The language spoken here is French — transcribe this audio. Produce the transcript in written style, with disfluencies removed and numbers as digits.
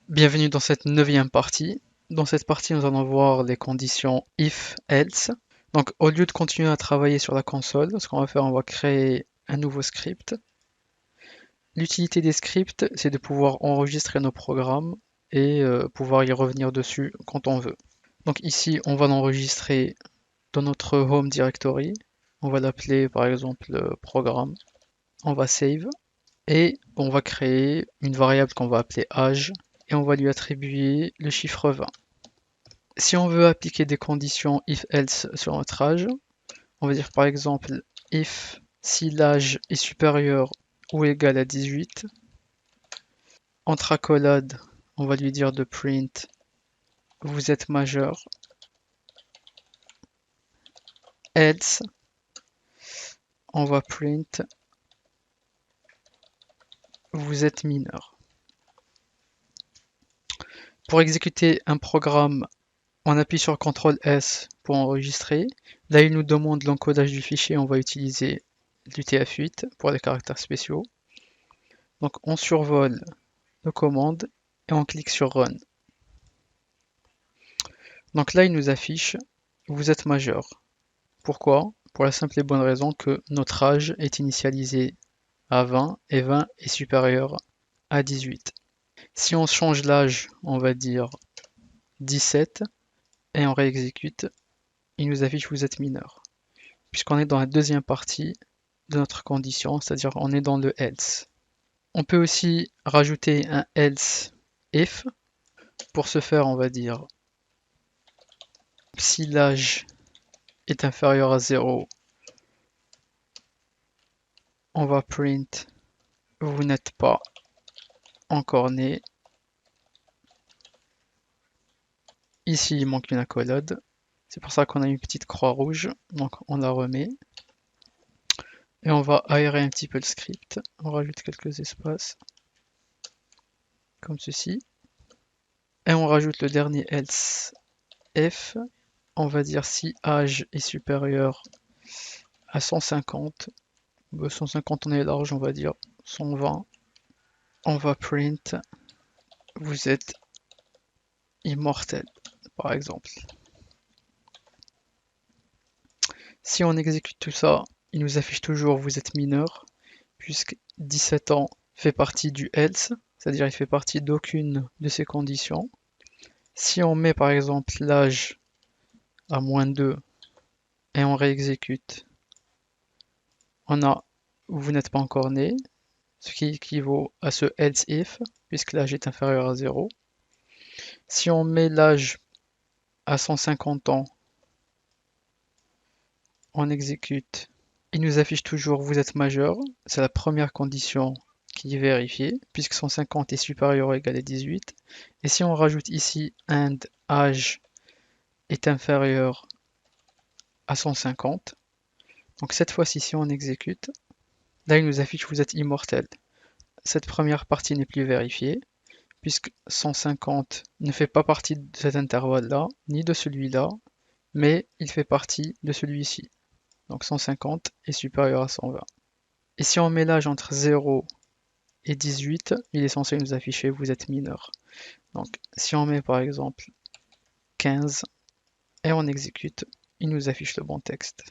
Bienvenue dans cette neuvième partie. Dans cette partie, nous allons voir les conditions if, else. Donc, au lieu de continuer à travailler sur la console, ce qu'on va faire, on va créer un nouveau script. L'utilité des scripts, c'est de pouvoir enregistrer nos programmes et pouvoir y revenir dessus quand on veut. Donc ici, on va l'enregistrer dans notre home directory. On va l'appeler par exemple programme. On va save et on va créer une variable qu'on va appeler âge et on va lui attribuer le chiffre 20. Si on veut appliquer des conditions if-else sur notre âge, on va dire par exemple if si l'âge est supérieur ou égal à 18, entre accolades, on va lui dire de print vous êtes majeur, else, on va print vous êtes mineur. Pour exécuter un programme, on appuie sur CTRL S pour enregistrer. Là, il nous demande l'encodage du fichier. On va utiliser l'UTF-8 pour les caractères spéciaux. Donc, on survole nos commandes et on clique sur Run. Donc là, il nous affiche vous êtes majeur. Pourquoi? Pour la simple et bonne raison que notre âge est initialisé à 20 et 20 est supérieur à 18. Si on change l'âge, on va dire 17 et on réexécute, il nous affiche vous êtes mineur. Puisqu'on est dans la deuxième partie de notre condition, c'est-à-dire on est dans le else. On peut aussi rajouter un else if. Pour ce faire, on va dire si l'âge est inférieur à 0, on va print vous n'êtes pas encore né. Ici, il manque une accolade. C'est pour ça qu'on a une petite croix rouge. Donc, on la remet. Et on va aérer un petit peu le script. On rajoute quelques espaces. Comme ceci. Et on rajoute le dernier else if. On va dire si âge est supérieur à 150. 150, on est large, on va dire 120. On va print vous êtes immortel, par exemple. Si on exécute tout ça, il nous affiche toujours vous êtes mineur, puisque 17 ans fait partie du else, c'est-à-dire il fait partie d'aucune de ces conditions. Si on met par exemple l'âge à -2 et on réexécute, on a vous n'êtes pas encore né, ce qui équivaut à ce else if, puisque l'âge est inférieur à 0. Si on met l'âge à 150 ans, on exécute, il nous affiche toujours vous êtes majeur, c'est la première condition qui est vérifiée, puisque 150 est supérieur ou égal à 18. Et si on rajoute ici and âge est inférieur à 150, donc cette fois-ci si on exécute, là il nous affiche vous êtes immortel. Cette première partie n'est plus vérifiée, puisque 150 ne fait pas partie de cet intervalle-là, ni de celui-là, mais il fait partie de celui-ci. Donc 150 est supérieur à 120. Et si on met l'âge entre 0 et 18, il est censé nous afficher vous êtes mineur. Donc si on met par exemple 15 et on exécute, il nous affiche le bon texte.